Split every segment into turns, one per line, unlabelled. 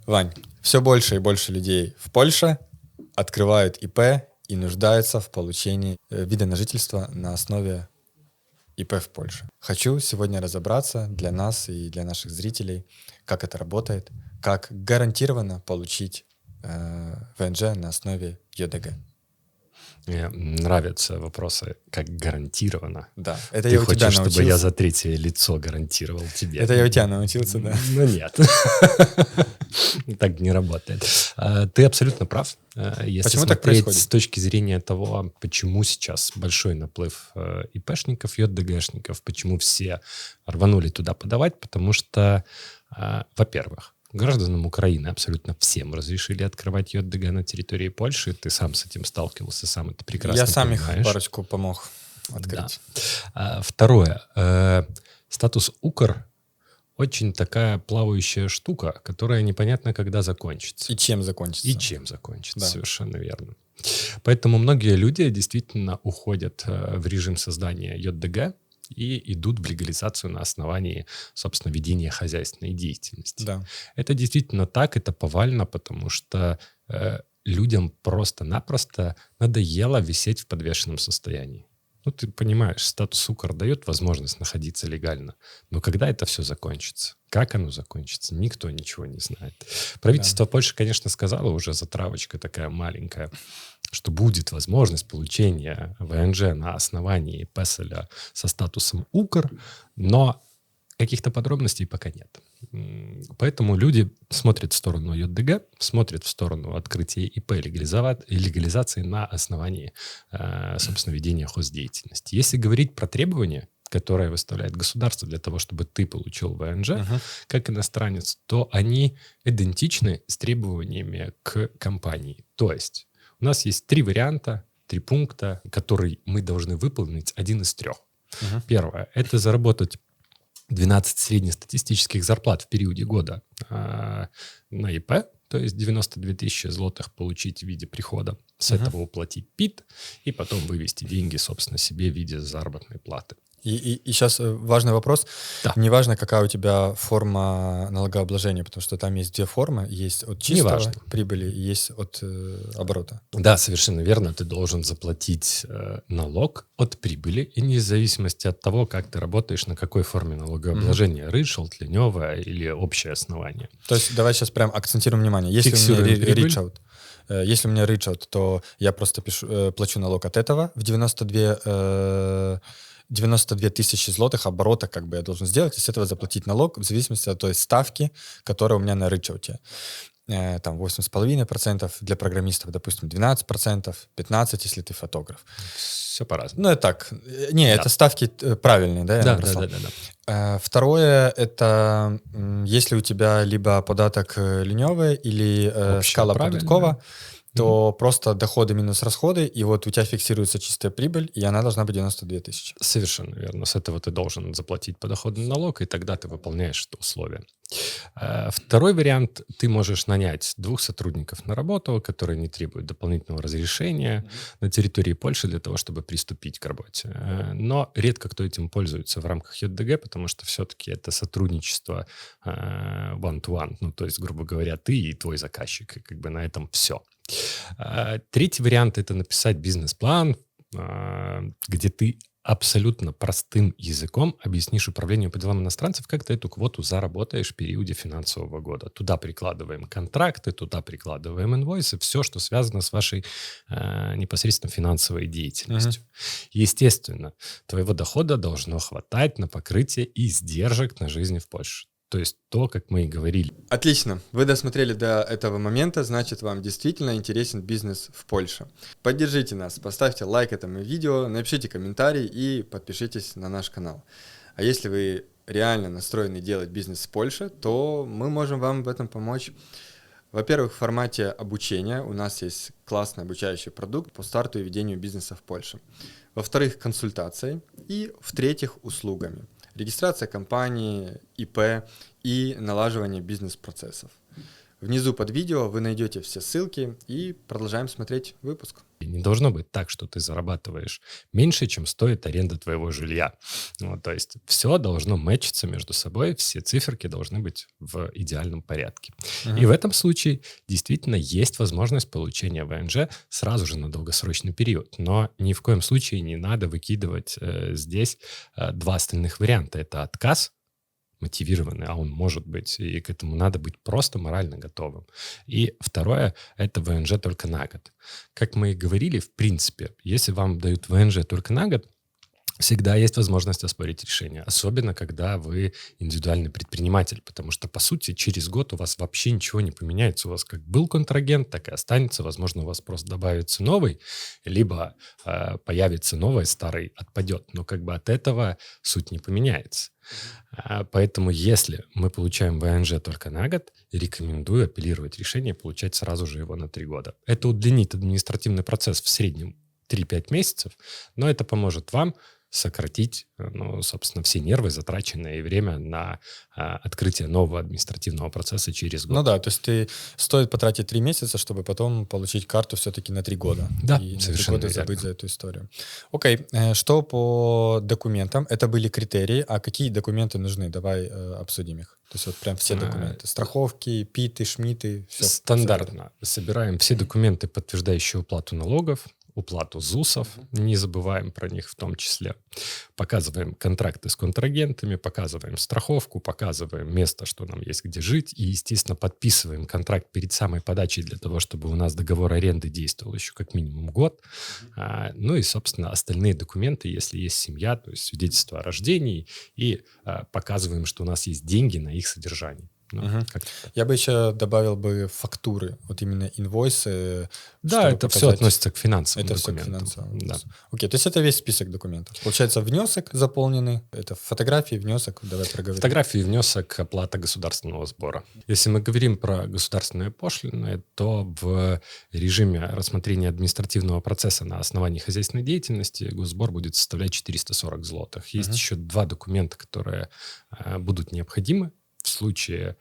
Вань, все больше и больше людей в Польше открывают ИП и нуждаются в получении вида на жительство на основе ИП в Польше. Хочу сегодня разобраться для нас и для наших зрителей, как это работает, как гарантированно получить ВНЖ на основе ЙОДГ.
Мне нравятся вопросы, как гарантированно.
Да, это
Ты
я у тебя
хочешь,
научился.
чтобы я за третье лицо гарантировал тебе?
Это я у тебя научился, да.
Ну нет. Так не работает. Ты абсолютно прав. Если
Почему так
смотреть
происходит?
с точки зрения того, почему сейчас большой наплыв ИПшников, ЙОДГшников, почему все рванули туда подавать, потому что, во-первых, гражданам Украины абсолютно всем разрешили открывать ЙОДГ на территории Польши. Ты сам с этим сталкивался, сам это прекрасно
Я сам
понимаешь.
их парочку помог открыть.
Да. Второе. Статус УКР очень такая плавающая штука, которая непонятно, когда закончится.
И чем закончится.
И чем закончится,
Да.
совершенно верно. Поэтому многие люди действительно уходят в режим создания ЙОДГ и идут в легализацию на основании, собственно, ведения хозяйственной деятельности.
Да.
Это действительно так, это повально, потому что людям просто-напросто надоело висеть в подвешенном состоянии. Ну, ты понимаешь, статус УКР дает возможность находиться легально. Но когда это все закончится? Как оно закончится? Никто ничего не знает. Правительство Польши, конечно, сказало, уже затравочка такая маленькая, что будет возможность получения ВНЖ на основании ПЭСЕЛя со статусом УКР, но каких-то подробностей пока нет. Поэтому люди смотрят в сторону ЙОДГ, смотрят в сторону открытия ИП и легализации на основании, собственно, ведения хоздеятельности. Если говорить про требования, которые выставляет государство для того, чтобы ты получил ВНЖ, как иностранец, то они идентичны с требованиями к компании. То есть у нас есть 3 варианта, 3 пункта, которые мы должны выполнить, один из 3. Первое – это заработать 12 среднестатистических зарплат в периоде года на ИП, то есть 92 тысячи злотых получить в виде прихода, с этого уплатить ПИТ и потом вывести деньги, собственно, себе в виде заработной платы.
И сейчас важный вопрос.
Да.
Неважно, какая у тебя форма налогообложения, потому что там есть 2 формы. Есть от чистого прибыли, есть от оборота.
Да, совершенно верно. Ты должен заплатить налог от прибыли, и вне зависимости от того, как ты работаешь, на какой форме налогообложения. Рычал, тленевое или общее основание.
То есть давай сейчас прям акцентируем внимание. Если
Фиксируем
у меня
прибыль.
ричаут, если у меня ричаут, то я просто плачу налог от этого в 92 тысячи злотых оборота как бы я должен сделать, и с этого заплатить налог в зависимости от той ставки, которая у меня на ричауте. Там 8,5%, для программистов, допустим, 12%, 15%, если ты фотограф.
Все по-разному.
Ну, это так. Не, это ставки правильные, да?
Да.
Второе, это если у тебя либо податок ленивый или шкала податкова, то просто доходы минус расходы, и вот у тебя фиксируется чистая прибыль, и она должна быть 92 тысячи.
Совершенно верно. С этого ты должен заплатить подоходный налог, и тогда ты выполняешь это условие. Второй вариант. Ты можешь нанять 2 сотрудников на работу, которые не требуют дополнительного разрешения на территории Польши для того, чтобы приступить к работе. Но редко кто этим пользуется в рамках ЙОДГ, потому что все-таки это сотрудничество one-to-one. Ну, то есть, грубо говоря, ты и твой заказчик. И как бы на этом все. Третий вариант – это написать бизнес-план, где ты абсолютно простым языком объяснишь управлению по делам иностранцев, как ты эту квоту заработаешь в периоде финансового года. Туда прикладываем контракты, туда прикладываем инвойсы, все, что связано с вашей непосредственно финансовой деятельностью. Естественно, твоего дохода должно хватать на покрытие издержек на жизнь в Польше. То есть то, как мы и говорили.
Отлично. Вы досмотрели до этого момента, значит, вам действительно интересен бизнес в Польше. Поддержите нас, поставьте лайк этому видео, напишите комментарий и подпишитесь на наш канал. А если вы реально настроены делать бизнес в Польше, то мы можем вам в этом помочь. Во-первых, в формате обучения у нас есть классный обучающий продукт по старту и ведению бизнеса в Польше. Во-вторых, консультацией. И в-третьих, услугами. Регистрация компании, ИП и налаживание бизнес-процессов. Внизу под видео вы найдете все ссылки и продолжаем смотреть выпуск.
Не должно быть так, что ты зарабатываешь меньше, чем стоит аренда твоего жилья. Вот, то есть все должно мэчиться между собой, все циферки должны быть в идеальном порядке. И в этом случае действительно есть возможность получения ВНЖ сразу же на долгосрочный период. Но ни в коем случае не надо выкидывать здесь два остальных варианта. Это отказ мотивированный, а он может быть, и к этому надо быть просто морально готовым. И второе, это ВНЖ только на год. Как мы и говорили, в принципе, если вам дают ВНЖ только на год, всегда есть возможность оспорить решение, особенно когда вы индивидуальный предприниматель, потому что, по сути, через год у вас вообще ничего не поменяется. У вас как был контрагент, так и останется. Возможно, у вас просто добавится новый, либо появится новый, старый отпадет. Но как бы от этого суть не поменяется. Поэтому, если мы получаем ВНЖ только на год, рекомендую апеллировать решение и получать сразу же его на 3 года. Это удлинит административный процесс в среднем 3-5 месяцев, но это поможет вам сократить, собственно, все нервы, затраченные, и время на открытие нового административного процесса через год.
Ну да, то есть стоит потратить 3 месяца, чтобы потом получить карту все-таки на 3 года.
Да,
и
совершенно
на 3 года
верно.
забыть за эту историю. Окей, что по документам? Это были критерии, а какие документы нужны? Давай обсудим их. То есть вот прям все документы. Страховки, ПИТы, ШМИТы. Все
стандартно. Собираем все документы, подтверждающие уплату налогов, уплату ЗУСов, не забываем про них в том числе. Показываем контракты с контрагентами, показываем страховку, показываем место, что нам есть где жить, и, естественно, подписываем контракт перед самой подачей для того, чтобы у нас договор аренды действовал еще как минимум год. Ну и, собственно, остальные документы, если есть семья, то есть свидетельство о рождении, и показываем, что у нас есть деньги на их содержание.
Я бы еще добавил бы фактуры, вот именно инвойсы.
Да, это все относится к финансовым документам.
Все к финансовым.
Да.
Окей, то есть это весь список документов. Получается, внесок заполненный, это фотографии, внесок, давай проговорим.
Фотографии, внесок, оплата государственного сбора. Если мы говорим про государственные пошлины, то в режиме рассмотрения административного процесса на основании хозяйственной деятельности госсбор будет составлять 440 злотых. Есть еще 2 документа, которые будут необходимы. В случае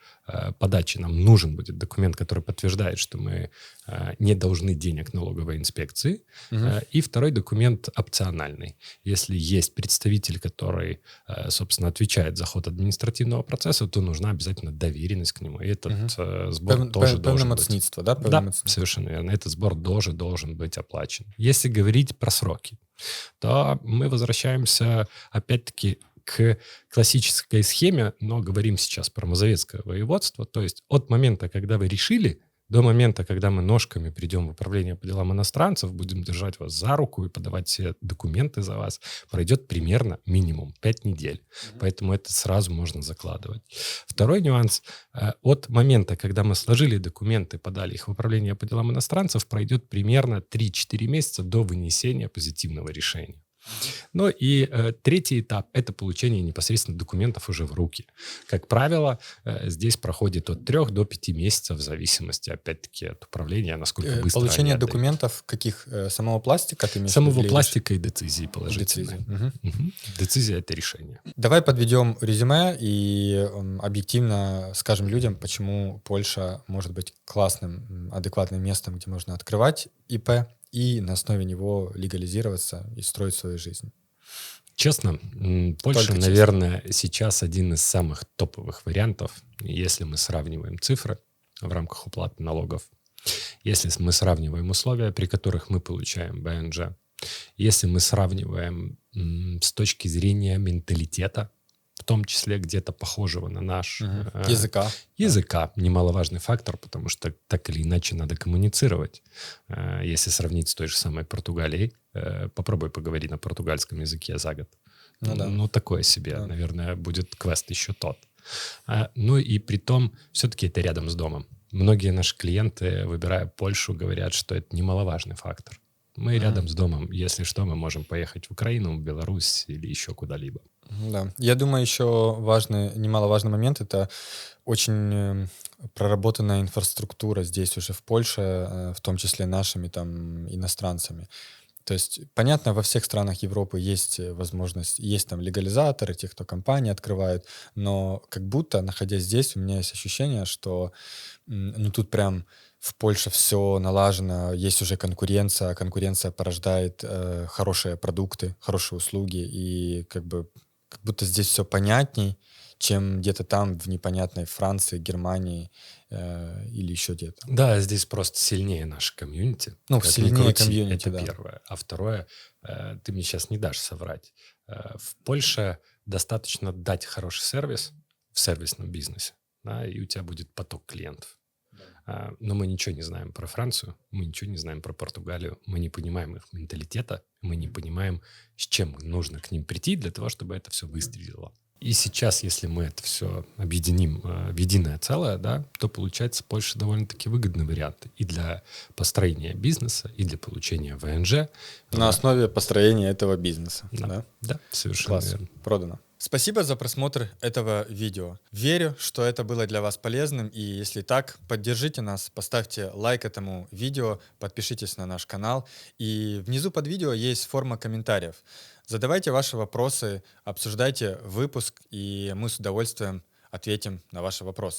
подачи нам нужен будет документ, который подтверждает, что мы не должны денег налоговой инспекции. И второй документ опциональный. Если есть представитель, который, собственно, отвечает за ход административного процесса, то нужна обязательно доверенность к нему. И этот сбор тоже должен быть.
Да?
Да, совершенно верно. Этот сбор тоже должен быть оплачен. Если говорить про сроки, то мы возвращаемся опять-таки к классической схеме, но говорим сейчас про Мазовецкое воеводство, то есть от момента, когда вы решили, до момента, когда мы ножками придем в управление по делам иностранцев, будем держать вас за руку и подавать все документы за вас, пройдет примерно минимум 5 недель. Поэтому это сразу можно закладывать. Второй нюанс. От момента, когда мы сложили документы, подали их в управление по делам иностранцев, пройдет примерно 3-4 месяца до вынесения позитивного решения. Ну и третий этап – это получение непосредственно документов уже в руки. Как правило, здесь проходит от 3 до 5 месяцев в зависимости, опять-таки, от управления, насколько быстро
получение документов каких? Самого пластика? Ты
самого пластика и децизии положительной. Децизия – это решение.
Давай подведем резюме и объективно скажем людям, почему Польша может быть классным, адекватным местом, где можно открывать ИП, и на основе него легализироваться и строить свою жизнь.
Честно, Польша, наверное, сейчас один из самых топовых вариантов, если мы сравниваем цифры в рамках уплаты налогов, если мы сравниваем условия, при которых мы получаем ВНЖ, если мы сравниваем с точки зрения менталитета, в том числе где-то похожего на наш языка, немаловажный фактор, потому что так или иначе надо коммуницировать. Если сравнить с той же самой Португалией, попробуй поговорить на португальском языке за год. Ну такое себе, наверное, будет квест еще тот. Ну и при том, все-таки это рядом с домом. Многие наши клиенты, выбирая Польшу, говорят, что это немаловажный фактор. Мы рядом с домом. Если что, мы можем поехать в Украину, в Беларусь или еще куда-либо.
Да. Я думаю, еще немаловажный момент — это очень проработанная инфраструктура здесь уже в Польше, в том числе нашими там иностранцами. То есть, понятно, во всех странах Европы есть возможность, есть там легализаторы, те, кто компании открывают, но как будто, находясь здесь, у меня есть ощущение, что ну тут прям в Польше все налажено, есть уже конкуренция, а конкуренция порождает хорошие продукты, хорошие услуги, и как будто здесь все понятней, чем где-то там в непонятной Франции, Германии или еще где-то.
Да, здесь просто сильнее наше комьюнити.
Ну,
Как ни
сильнее
крути,
комьюнити,
это
да.
первое. А второе, ты мне сейчас не дашь соврать. В Польше достаточно дать хороший сервис в сервисном бизнесе, да, и у тебя будет поток клиентов. Но мы ничего не знаем про Францию, мы ничего не знаем про Португалию, мы не понимаем их менталитета, мы не понимаем, с чем нужно к ним прийти для того, чтобы это все выстрелило. И сейчас, если мы это все объединим в единое целое, да, то получается Польша довольно-таки выгодный вариант и для построения бизнеса, и для получения ВНЖ.
На основе построения этого бизнеса.
Да,
Да?
да, совершенно
Класс.
верно.
Продано. Спасибо за просмотр этого видео. Верю, что это было для вас полезным, и если так, поддержите нас, поставьте лайк этому видео, подпишитесь на наш канал, и внизу под видео есть форма комментариев. Задавайте ваши вопросы, обсуждайте выпуск, и мы с удовольствием ответим на ваши вопросы.